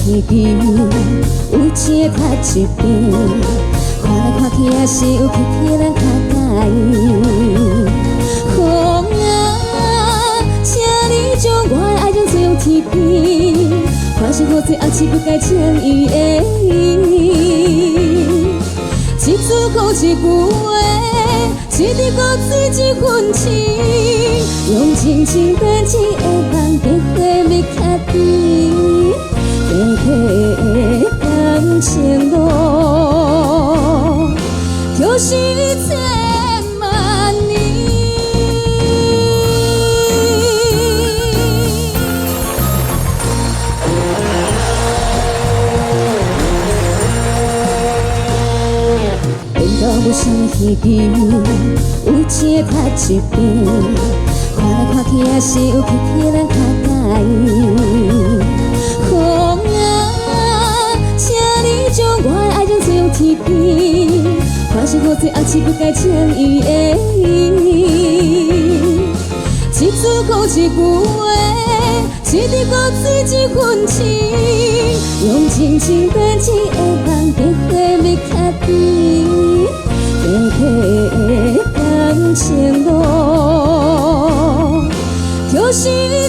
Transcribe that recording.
天边有一个头一边，看来看去也是有去替咱较介意。风啊，请你将我的爱情吹向天边，还是好多暗示不该情意的伊。一字讲一句话，一日搁水一份情，用真情变成的梦，变花蜜较甜，短短的感情路，就是千万年。有啥物天边有一个头一边，看来看去也是有去替咱较介意。风啊，请你将我的爱情吹向天边，还是好多暗示不该情意的伊。一字讲一句话，一日搁水一份情，用真情变成的梦，变花蜜较甜。短短的感情路，就是。